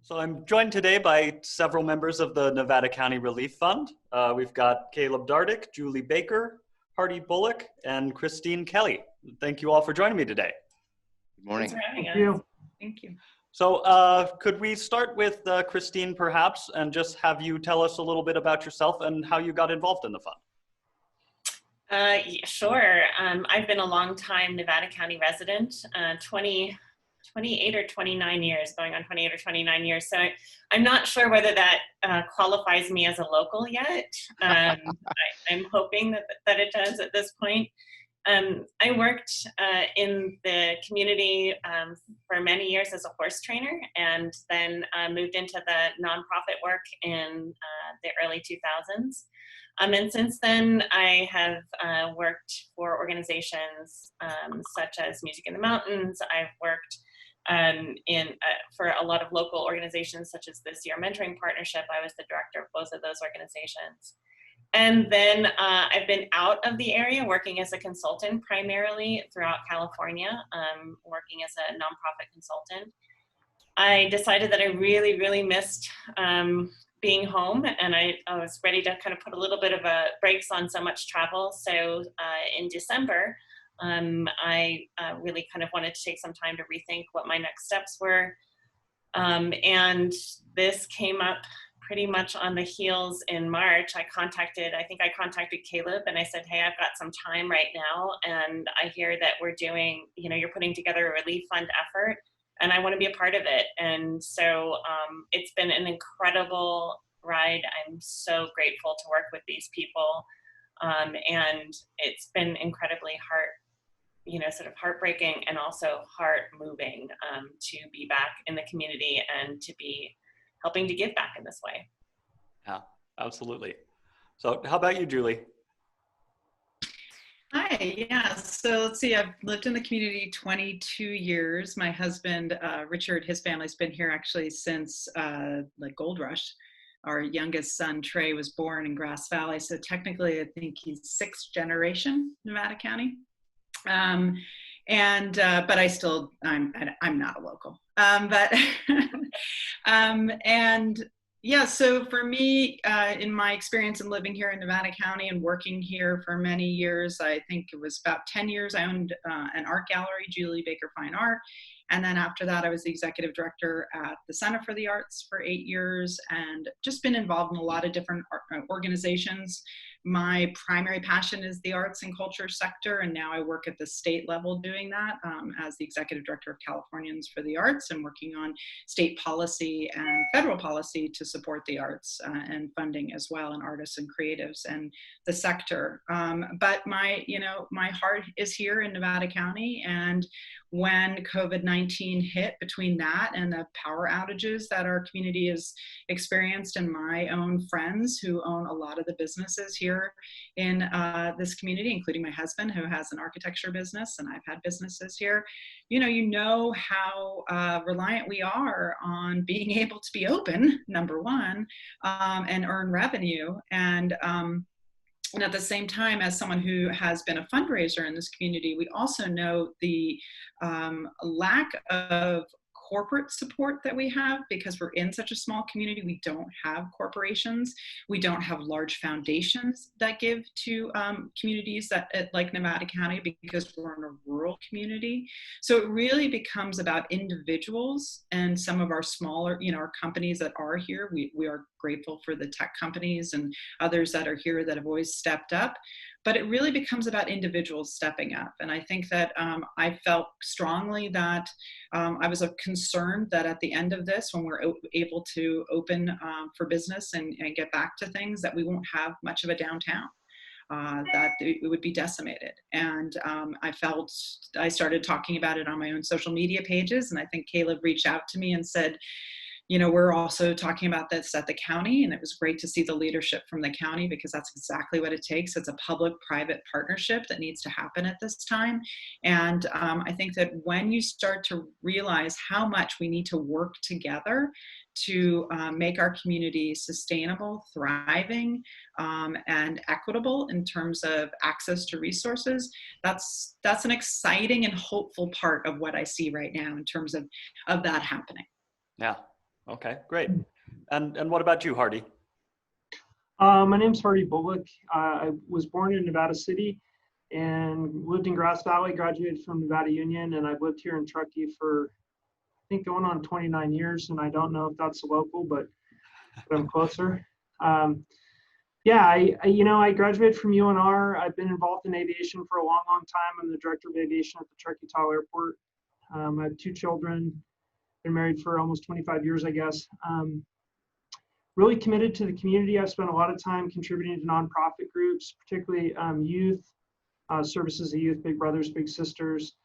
So I'm joined today by several members of the Nevada County Relief Fund. We've got Caleb Dardick, Julie Baker, Hardy Bullock, and Christine Kelly. Thank you all for joining me today. Good morning. Thanks for having us. Thank you. Thank you. So could we start with Christine perhaps, and just have you tell us a little bit about yourself and how you got involved in the fund? Yeah, sure. I've been a long-time Nevada County resident, 28 or 29 years, going on 28 or 29 years. So I'm not sure whether that qualifies me as a local yet. I'm hoping that it does at this point. I worked in the community for many years as a horse trainer, and then moved into the nonprofit work in the early 2000s. And since then, I have worked for organizations such as Music in the Mountains. I've worked for a lot of local organizations such as the Sierra Mentoring Partnership. I was the director of both of those organizations. And then I've been out of the area working as a consultant primarily throughout California, working as a nonprofit consultant. I decided that I really, really missed being home, and I was ready to kind of put a little bit of a brakes on so much travel. So in December, I really kind of wanted to take some time to rethink what my next steps were. And this came up pretty much on the heels in March. I think I contacted Caleb and I said, hey, I've got some time right now, and I hear that we're doing, you're putting together a relief fund effort, and I want to be a part of it. And so it's been an incredible ride. I'm so grateful to work with these people. And it's been incredibly sort of heartbreaking and also heart moving to be back in the community and to be helping to give back in this way. Yeah, absolutely. So how about you, Julie? Hi, yeah, so let's see, I've lived in the community 22 years. My husband, Richard, his family's been here actually since like Gold Rush. Our youngest son, Trey, was born in Grass Valley. So technically, I think he's 6th generation Nevada County. But I'm not a local. And yeah, so for me, in my experience in living here in Nevada County and working here for many years, I think it was about 10 years, I owned an art gallery, Julie Baker Fine Art. And then after that, I was the executive director at the Center for the Arts for 8 years, and just been involved in a lot of different organizations. My primary passion is the arts and culture sector, and now I work at the state level doing that as the executive director of Californians for the Arts, and working on state policy and federal policy to support the arts and funding as well, and artists and creatives and the sector. But my heart is here in Nevada County, and when COVID-19 hit, between that and the power outages that our community has experienced, and my own friends who own a lot of the businesses here in this community, including my husband who has an architecture business, and I've had businesses here, you know how reliant we are on being able to be open, number one, and earn revenue. And at the same time, as someone who has been a fundraiser in this community, we also know the lack of corporate support that we have, because we're in such a small community. We don't have corporations. We don't have large foundations that give to communities like Nevada County, because we're in a rural community. So it really becomes about individuals and some of our smaller, our companies that are here. We are grateful for the tech companies and others that are here that have always stepped up. But it really becomes about individuals stepping up. And I think that I felt strongly that I was concerned that at the end of this, when we're able to open for business and get back to things, that we won't have much of a downtown, that it would be decimated. And I started talking about it on my own social media pages. And I think Caleb reached out to me and said, we're also talking about this at the county, and it was great to see the leadership from the county, because that's exactly what it takes. It's a public-private partnership that needs to happen at this time. And I think that when you start to realize how much we need to work together to make our community sustainable, thriving, and equitable in terms of access to resources, that's an exciting and hopeful part of what I see right now in terms of that happening. Yeah. Okay, great. And what about you, Hardy? My name's Hardy Bullock. I was born in Nevada City and lived in Grass Valley, graduated from Nevada Union, and I've lived here in Truckee for, I think, going on 29 years, and I don't know if that's local, but I'm closer. Yeah, I graduated from UNR. I've been involved in aviation for a long, long time. I'm the director of aviation at the Truckee Tall Airport. I have 2 children, been married for almost 25 years, I guess. Really committed to the community. I've spent a lot of time contributing to nonprofit groups, particularly youth, services of youth, Big Brothers, Big Sisters,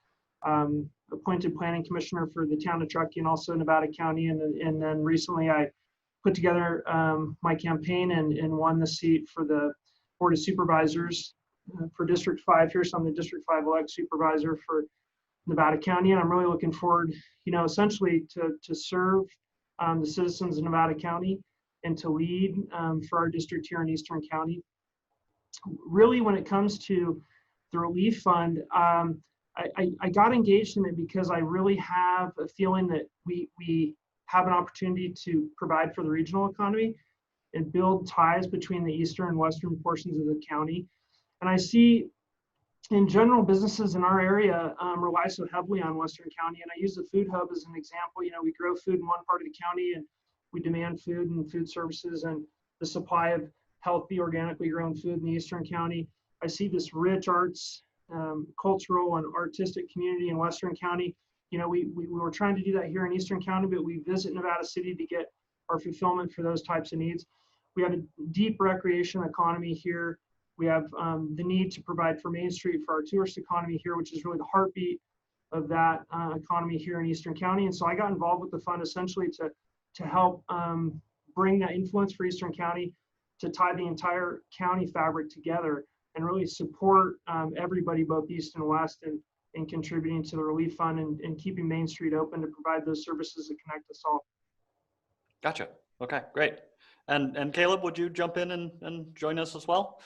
appointed planning commissioner for the town of Truckee and also Nevada County. And then recently I put together my campaign and won the seat for the Board of Supervisors for District 5 here. So I'm the District 5 elect supervisor for Nevada County. And I'm really looking forward, essentially to serve the citizens of Nevada County and to lead for our district here in Eastern County. Really, when it comes to the relief fund, I got engaged in it because I really have a feeling that we have an opportunity to provide for the regional economy and build ties between the eastern and western portions of the county. And I see, in general, businesses in our area rely so heavily on Western County. And I use the food hub as an example. We grow food in one part of the county and we demand food and food services and the supply of healthy, organically grown food in the Eastern County. I see this rich arts, cultural and artistic community in Western County. We were trying to do that here in Eastern County, but we visit Nevada City to get our fulfillment for those types of needs. We have a deep recreation economy here. We have the need to provide for Main Street for our tourist economy here, which is really the heartbeat of that economy here in Eastern County. And so I got involved with the fund essentially to help bring that influence for Eastern County, to tie the entire county fabric together and really support everybody, both east and west, in contributing to the relief fund and keeping Main Street open to provide those services that connect us all. Gotcha. Okay, great. And Caleb, would you jump in and join us as well?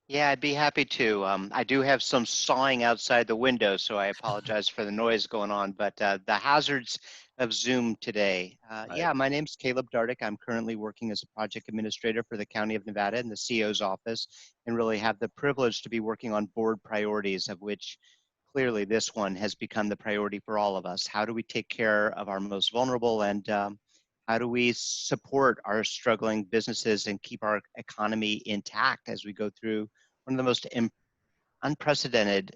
Yeah, I'd be happy to. I do have some sawing outside the window, so I apologize for the noise going on, but the hazards of Zoom today. Right. Yeah, my name's Caleb Dardick. I'm currently working as a project administrator for the County of Nevada in the CO's office, and really have the privilege to be working on board priorities, of which clearly this one has become the priority for all of us. How do we take care of our most vulnerable, and how do we support our struggling businesses and keep our economy intact as we go through one of the most unprecedented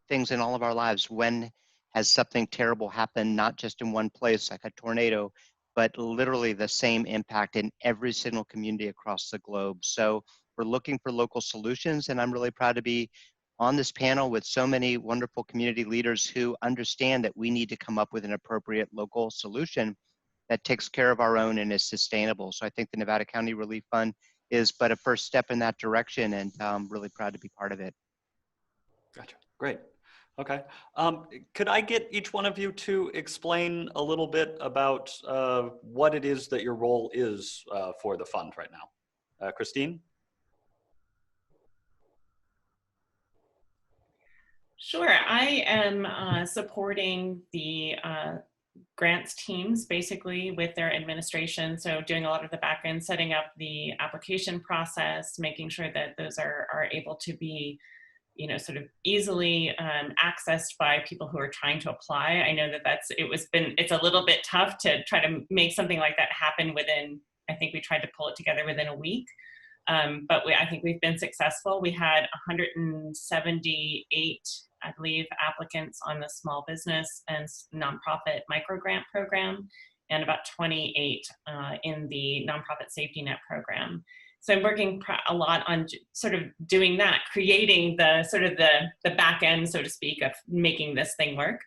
things in all of our lives? When has something terrible happened, not just in one place like a tornado, but literally the same impact in every single community across the globe? So we're looking for local solutions, and I'm really proud to be on this panel with so many wonderful community leaders who understand that we need to come up with an appropriate local solution that takes care of our own and is sustainable. So I think the Nevada County Relief Fund is but a first step in that direction, and I'm really proud to be part of it. Gotcha. Great. Okay. Could I get each one of you to explain a little bit about what it is that your role is for the fund right now? Christine? Sure. I am supporting the grants teams basically with their administration. So doing a lot of the back end, setting up the application process, making sure that those are able to be, sort of easily accessed by people who are trying to apply. I know that it's a little bit tough to try to make something like that happen within, I think we tried to pull it together within a week. But I think we've been successful. We had 178, I believe, applicants on the small business and nonprofit micro grant program, and about 28 in the nonprofit safety net program. So I'm working a lot on sort of doing that, creating the sort of the back end, so to speak, of making this thing work.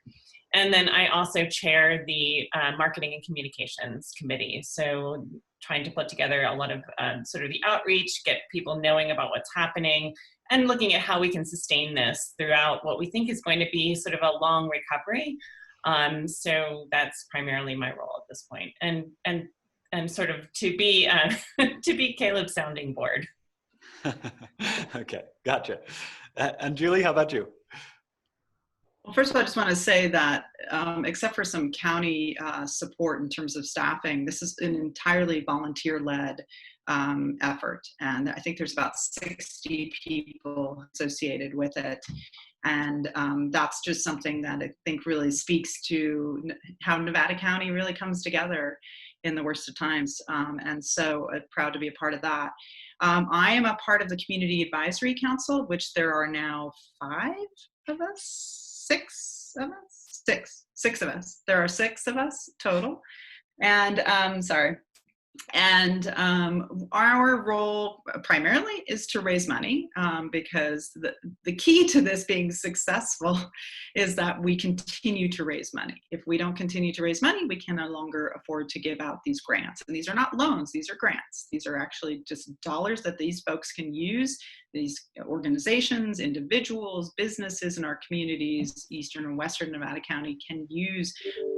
And then I also chair the marketing and communications committee. So trying to put together a lot of sort of the outreach, get people knowing about what's happening, and looking at how we can sustain this throughout what we think is going to be sort of a long recovery. So that's primarily my role at this point, and sort of to be to be Caleb's sounding board. Okay, gotcha. And Julie, how about you? Well, first of all, I just want to say that except for some county support in terms of staffing, this is an entirely volunteer-led effort. And I think there's about 60 people associated with it. And that's just something that I think really speaks to how Nevada County really comes together in the worst of times. And so I'm proud to be a part of that. I am a part of the Community Advisory Council, which there are now 5 of us, 6 of us, six of us. There are 6 of us total. And And our role primarily is to raise money because the key to this being successful is that we continue to raise money. If we don't continue to raise money, we can no longer afford to give out these grants. And these are not loans, these are grants. These are actually just dollars that these folks can use, these organizations, individuals, businesses in our communities, Eastern and Western Nevada County, can use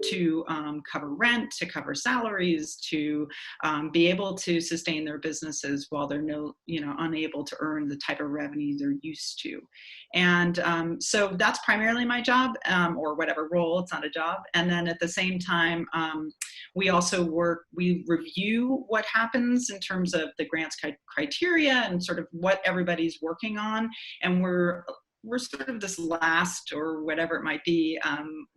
to cover rent, to cover salaries, to be able to sustain their businesses while they're unable to earn the type of revenue they're used to. And so that's primarily my job, or whatever role, it's not a job. And then at the same time, we also we review what happens in terms of the grants criteria and sort of what everybody's working on. And we're sort of this last, or whatever it might be,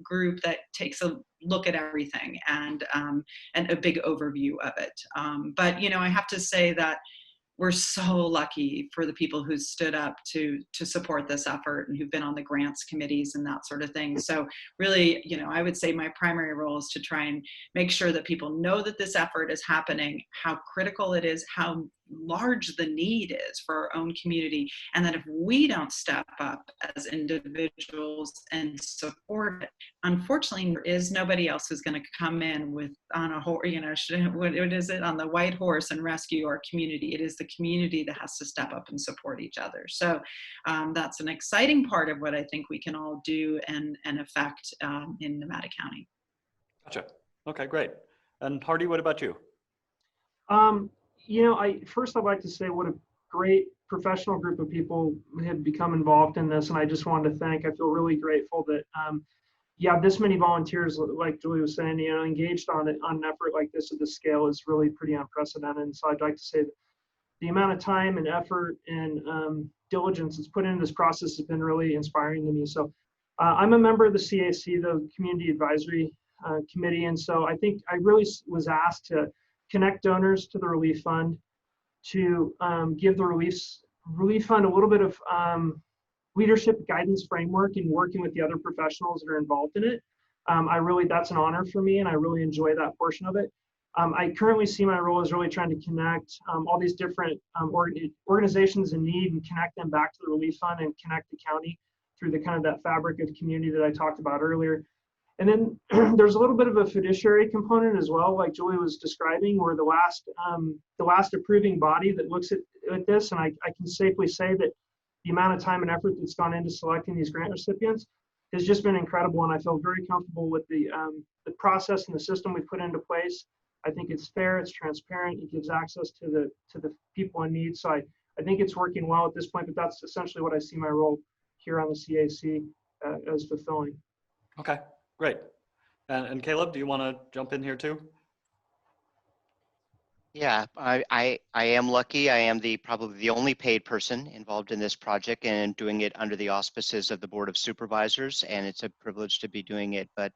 group that takes a look at everything and a big overview of it. But I have to say that we're so lucky for the people who stood up to support this effort and who've been on the grants committees and that sort of thing. So really, I would say my primary role is to try and make sure that people know that this effort is happening, how critical it is, how large the need is for our own community, and that if we don't step up as individuals and support it, unfortunately, there is nobody else who's going to come in on the white horse and rescue our community. It is the community that has to step up and support each other. So that's an exciting part of what I think we can all do and affect in Nevada County. Gotcha. Okay, great. And Hardy, what about you? I'd like to say what a great professional group of people have become involved in this. And I just wanted to thank, I feel really grateful that, this many volunteers, like Julie was saying, engaged on an effort like this at this scale is really pretty unprecedented. And so I'd like to say that the amount of time and effort and diligence that's put into this process has been really inspiring to me. So I'm a member of the CAC, the Community Advisory Committee. And so I think I really was asked to connect donors to the Relief Fund, to give the Relief Fund a little bit of leadership guidance framework in working with the other professionals that are involved in it. That's an honor for me, and I really enjoy that portion of it. I currently see my role as really trying to connect all these different organizations in need and connect them back to the Relief Fund and connect the county through the kind of that fabric of community that I talked about earlier. And then there's a little bit of a fiduciary component as well, like Julie was describing, where the last approving body that looks at this, and I can safely say that the amount of time and effort that's gone into selecting these grant recipients has just been incredible, and I feel very comfortable with the process and the system we put into place. I think it's fair, it's transparent, it gives access to the people in need. So I think it's working well at this point, but that's essentially what I see my role here on the CAC as fulfilling. Okay, great. And Caleb, do you want to jump in here too? Yeah, I am lucky. I am probably the only paid person involved in this project and doing it under the auspices of the Board of Supervisors, and it's a privilege to be doing it. But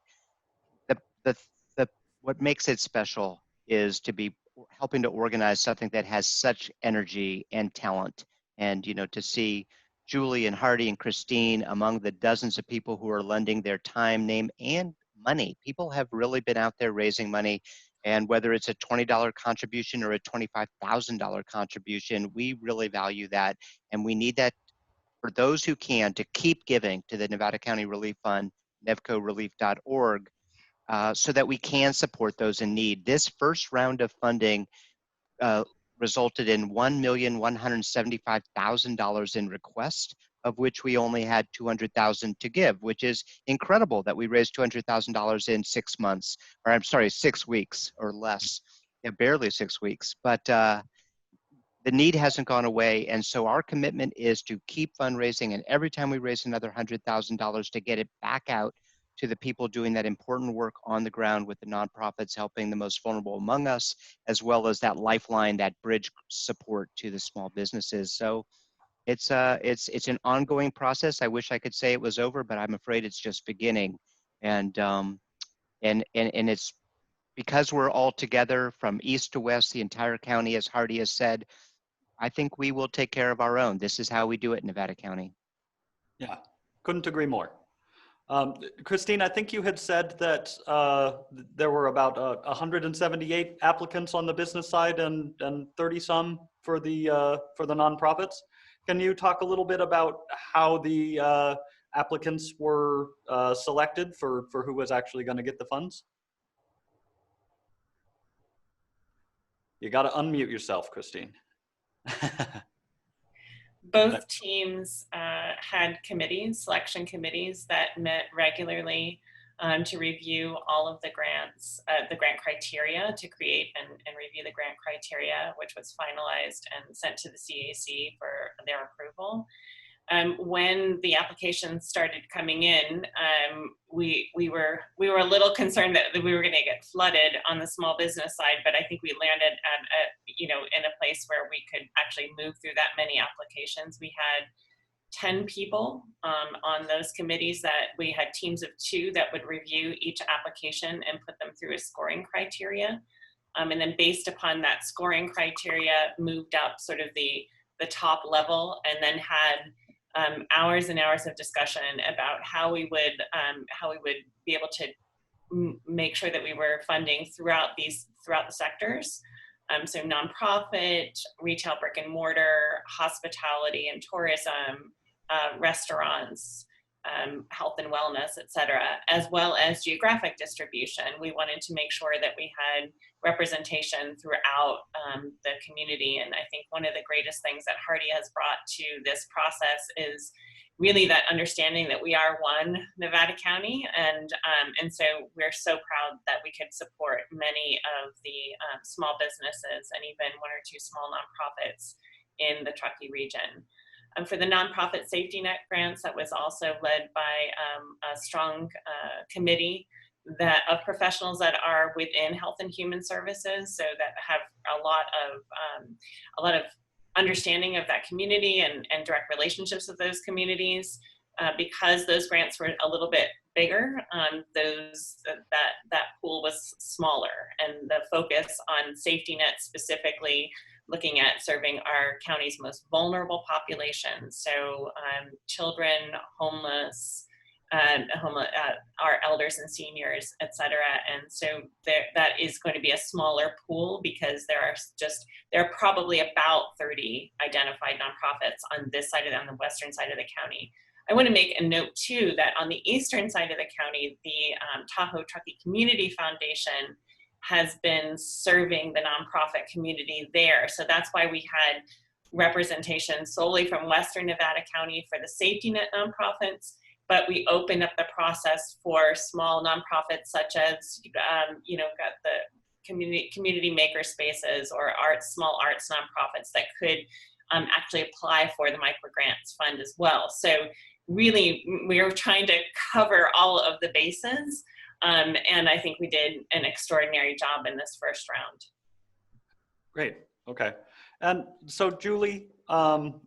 what makes it special is to be helping to organize something that has such energy and talent, and to see Julie and Hardy and Christine among the dozens of people who are lending their time, name, and money. People have really been out there raising money. And whether it's a $20 contribution or a $25,000 contribution, we really value that. And we need that for those who can to keep giving to the Nevada County Relief Fund, NevCoRelief.org, so that we can support those in need. This first round of funding resulted in $1,175,000 in requests, of which we only had $200,000 to give, which is incredible that we raised $200,000 in 6 months, or 6 weeks or less, barely 6 weeks. But The need hasn't gone away. And so our commitment is to keep fundraising. And every time we raise another $100,000 to get it back out to the people doing that important work on the ground with the nonprofits helping the most vulnerable among us, as well as that lifeline, that bridge support to the small businesses. So it's an ongoing process. I wish I could say it was over, but I'm afraid it's just beginning. And it's because we're all together from east to west, the entire county, as Hardy has said. I think we will take care of our own. This is how we do it in Nevada County. Yeah, couldn't agree more. Christine, I think you had said that there were about 178 applicants on the business side and 30 some for the nonprofits. Can you talk a little bit about how the applicants were selected for who was actually going to get the funds? You got to unmute yourself, Christine. Both teams had committees, selection committees that met regularly to review all of the grants, the grant criteria, to create and review the grant criteria, which was finalized and sent to the CAC for their approval. When the applications started coming in, we were a little concerned that we were going to get flooded on the small business side, but I think we landed at in a place where we could actually move through that many applications. We had 10 people on those committees that we had teams of 2 that would review each application and put them through a scoring criteria. And then based upon that scoring criteria, moved up sort of the top level, and then had hours and hours of discussion about how we would be able to make sure that we were funding throughout the sectors. So nonprofit, retail, brick and mortar, hospitality and tourism, restaurants, health and wellness, et cetera, as well as geographic distribution. We wanted to make sure that we had representation throughout the community. And I think one of the greatest things that Hardy has brought to this process is really that understanding that we are one Nevada County. And so we're so proud that we could support many of the small businesses and even 1 or 2 small nonprofits in the Truckee region. For the nonprofit safety net grants, that was also led by a strong committee of professionals that are within health and human services, so that have a lot of understanding of that community and direct relationships with those communities. Because those grants were a little bit bigger, that pool was smaller, and the focus on safety net specifically looking at serving our county's most vulnerable population. So children, homeless, our elders and seniors, et cetera. And so that is going to be a smaller pool because there are probably about 30 identified nonprofits on this side on the western side of the county. I want to make a note too that on the eastern side of the county, the Tahoe Truckee Community Foundation has been serving the nonprofit community there. So that's why we had representation solely from Western Nevada County for the safety net nonprofits, but we opened up the process for small nonprofits such as, got the community maker spaces or small arts nonprofits that could actually apply for the microgrants fund as well. So really, we are trying to cover all of the bases. And I think we did an extraordinary job in this first round. Great. Okay. And so, Julie,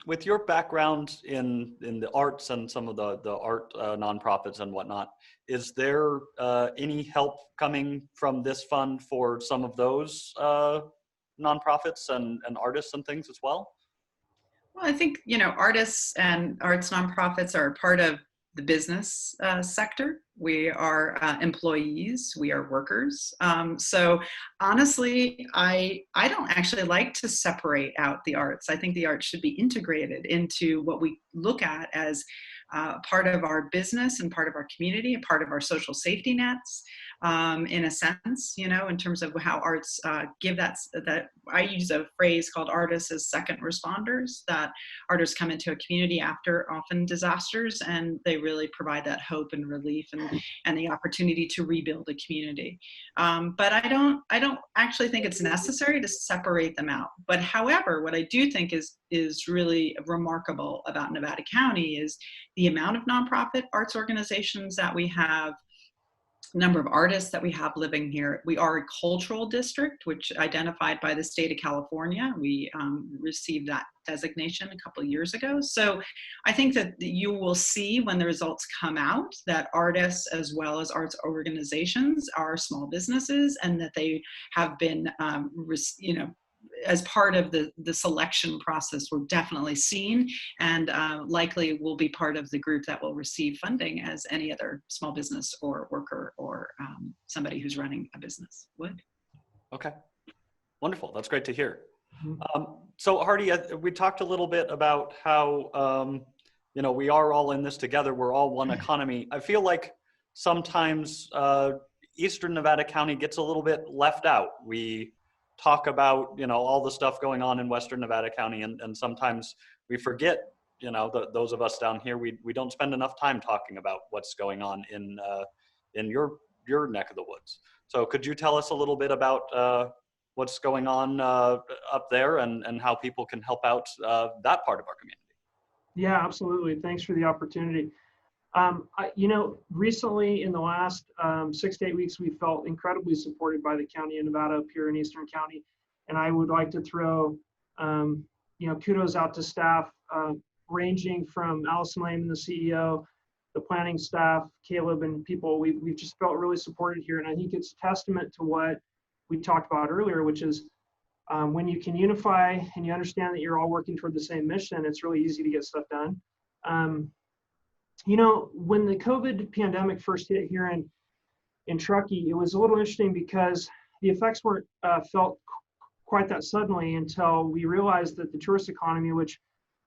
with your background in the arts and some of the art nonprofits and whatnot, is there any help coming from this fund for some of those nonprofits and artists and things as well? Well, I think, artists and arts nonprofits are part of the business sector. We are employees, we are workers. So honestly, I don't actually like to separate out the arts. I think the arts should be integrated into what we look at as part of our business and part of our community and part of our social safety nets. in a sense, you know, in terms of how arts give that I use a phrase called artists as second responders, that artists come into a community after often disasters, and they really provide that hope and relief and the opportunity to rebuild a community. But I don't actually think it's necessary to separate them out. But however, what I do think is really remarkable about Nevada County is the amount of nonprofit arts organizations that we have, number of artists that we have living here. We are a cultural district, which identified by the state of California. We received that designation a couple of years ago. So I think that you will see when the results come out that artists as well as arts organizations are small businesses, and that they have been, you know, as part of the selection process, we're definitely seen, and likely will be part of the group that will receive funding as any other small business or worker or somebody who's running a business would. Okay, wonderful. That's great to hear. Mhm. So Hardy, we talked a little bit about how, you know, we are all in this together. We're all one economy. I feel like sometimes Eastern Nevada County gets a little bit left out. We talk about, you know, all the stuff going on in Western Nevada County, and sometimes we forget, you know, those of us down here, we don't spend enough time talking about what's going on in your neck of the woods. So could you tell us a little bit about what's going on up there, and how people can help out that part of our community? Yeah, absolutely. Thanks for the opportunity. You know, recently in the last 6 to 8 weeks, we felt incredibly supported by the County of Nevada up here in Eastern County. And I would like to throw, you know, kudos out to staff, ranging from Allison Lehman, the CEO, the planning staff, Caleb, and people. We've just felt really supported here. And I think it's a testament to what we talked about earlier, which is when you can unify and you understand that you're all working toward the same mission, it's really easy to get stuff done. You know, when the COVID pandemic first hit here in Truckee, it was a little interesting because the effects weren't felt quite that suddenly until we realized that the tourist economy, which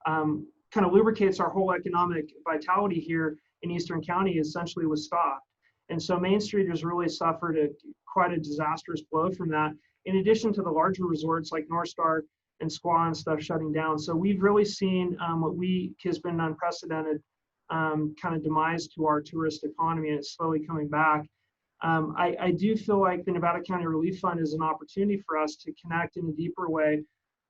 kind of lubricates our whole economic vitality here in Eastern County, essentially was stopped. And so Main Street has really suffered quite a disastrous blow from that, in addition to the larger resorts like North Star and Squaw and stuff shutting down. So we've really seen what has been unprecedented kind of demise to our tourist economy, and it's slowly coming back. I do feel like the Nevada County Relief Fund is an opportunity for us to connect in a deeper way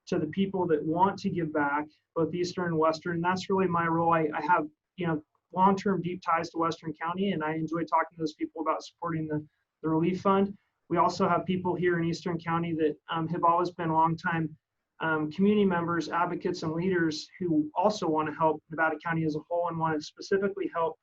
to the people that want to give back, both Eastern and Western. And that's really my role. I have, you know, long-term deep ties to Western County, and I enjoy talking to those people about supporting the Relief Fund. We also have people here in Eastern County that have always been longtime community members, advocates, and leaders who also want to help Nevada County as a whole and want to specifically help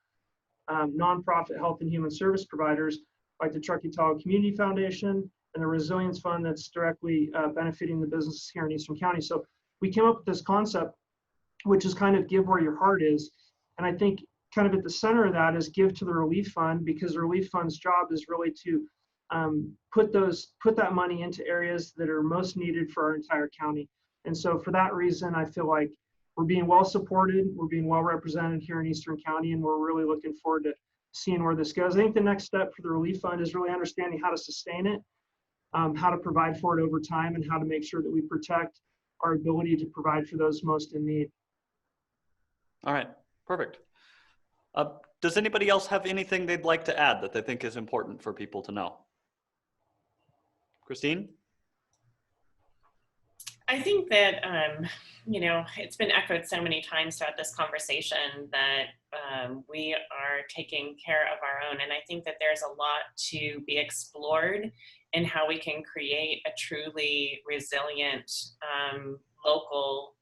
nonprofit health and human service providers like the Truckee Tahoe Community Foundation and the Resilience Fund that's directly benefiting the businesses here in Eastern County. So we came up with this concept, which is kind of give where your heart is. And I think kind of at the center of that is give to the Relief Fund, because the Relief Fund's job is really to put that money into areas that are most needed for our entire county. And so for that reason, I feel like we're being well supported, we're being well represented here in Eastern County, and we're really looking forward to seeing where this goes. I think the next step for the Relief Fund is really understanding how to sustain it, how to provide for it over time, and how to make sure that we protect our ability to provide for those most in need. All right, perfect. Does anybody else have anything they'd like to add that they think is important for people to know? Christine? I think that, you know, it's been echoed so many times throughout this conversation that we are taking care of our own. And I think that there's a lot to be explored in how we can create a truly resilient local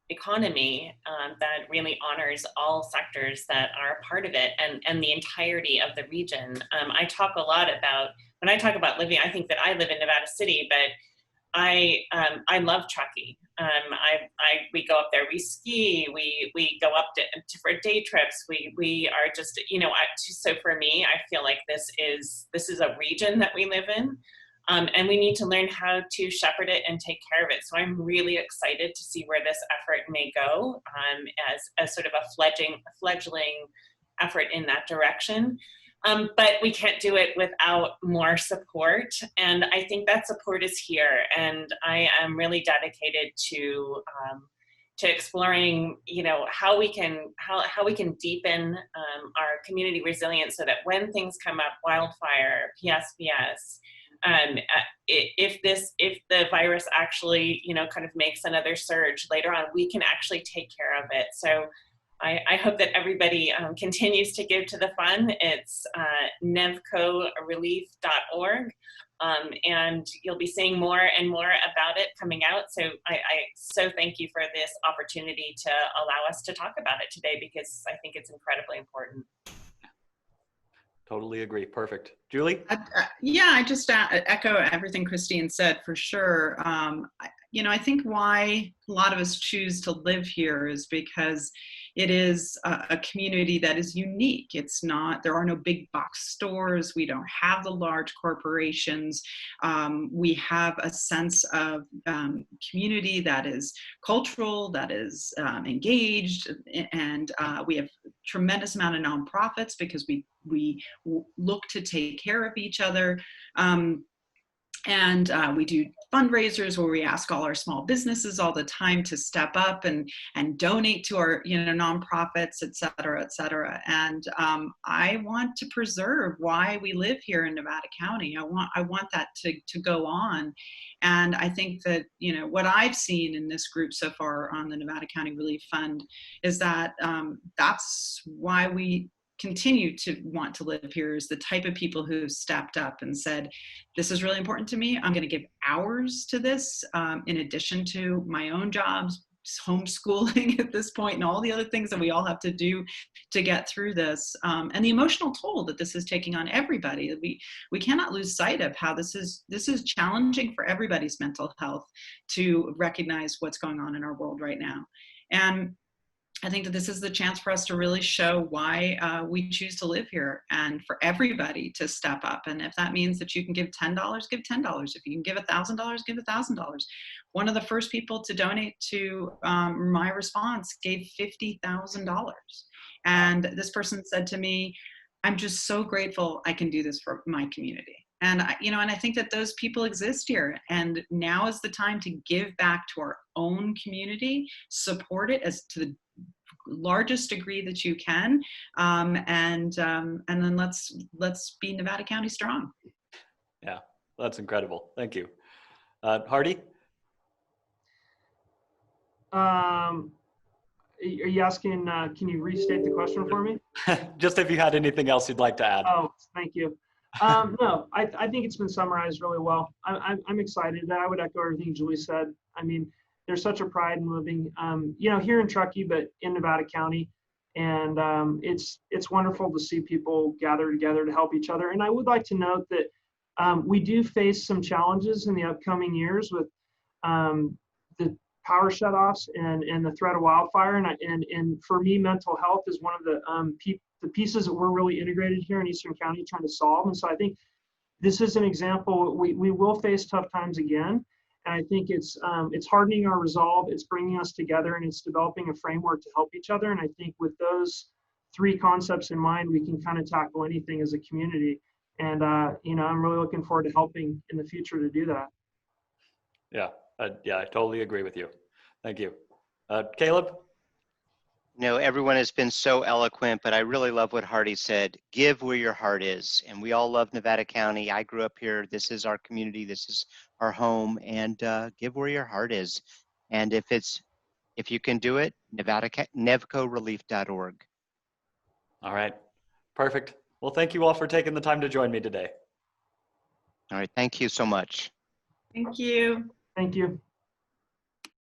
economy that really honors all sectors that are a part of it, and the entirety of the region. I talk a lot about, when I talk about living, I think that I live in Nevada City, but I love Truckee. We go up there, we ski, we go up for day trips. We are just, you know, so for me, I feel like this is a region that we live in. And we need to learn how to shepherd it and take care of it. So I'm really excited to see where this effort may go as sort of a fledgling effort in that direction. But we can't do it without more support. And I think that support is here. And I am really dedicated to exploring, how we can deepen our community resilience so that when things come up, wildfire, PSPS, if the virus actually, kind of makes another surge later on, we can actually take care of it. So I hope that everybody continues to give to the fund. It's NevCoRelief.org. And you'll be seeing more and more about it coming out. So I so thank you for this opportunity to allow us to talk about it today, because I think it's incredibly important. Totally agree. Perfect. Julie? Yeah, I just echo everything Christine said for sure. I think why a lot of us choose to live here is because it is a community that is unique. There are no big box stores. We don't have the large corporations. We have a sense of community that is cultural, that is engaged, and we have tremendous amount of nonprofits because we look to take care of each other. And we do fundraisers where we ask all our small businesses all the time to step up and donate to our nonprofits, et cetera, et cetera. And I want to preserve why we live here in Nevada County. I want that to go on. And I think that what I've seen in this group so far on the Nevada County Relief Fund is that that's why we continue to want to live here, is the type of people who stepped up and said, this is really important to me. I'm going to give hours to this in addition to my own jobs, homeschooling at this point, and all the other things that we all have to do to get through this, and the emotional toll that this is taking on everybody. We cannot lose sight of how this is challenging for everybody's mental health to recognize what's going on in our world right now. And I think that this is the chance for us to really show why we choose to live here, and for everybody to step up. And if that means that you can give $10, give $10. If you can give $1,000, give $1,000. One of the first people to donate to my response gave $50,000. And this person said to me, I'm just so grateful I can do this for my community. And I think that those people exist here, and now is the time to give back to our own community, support it as to the largest degree that you can, and then let's be Nevada County strong. Yeah, that's incredible. Thank you. Hardy? Are you asking, can you restate the question for me? Just if you had anything else you'd like to add. Oh, thank you. No, I think it's been summarized really well. I'm excited. That I would echo everything Julie said. I mean, there's such a pride in living, here in Truckee, but in Nevada County. And it's wonderful to see people gather together to help each other. And I would like to note that we do face some challenges in the upcoming years with the power shutoffs and the threat of wildfire. And for me, mental health is one of the pieces that we're really integrated here in Eastern County trying to solve. And so I think this is an example. We will face tough times again. And I think it's hardening our resolve, it's bringing us together, and it's developing a framework to help each other. And I think with those three concepts in mind, we can kind of tackle anything as a community. And, I'm really looking forward to helping in the future to do that. Yeah, I totally agree with you. Thank you. Caleb? Everyone has been so eloquent, but I really love what Hardy said. Give where your heart is. And we all love Nevada County. I grew up here. This is our community. This is our home. And give where your heart is. And if you can do it, NevCoRelief.org. All right. Perfect. Well, thank you all for taking the time to join me today. All right. Thank you so much. Thank you. Thank you.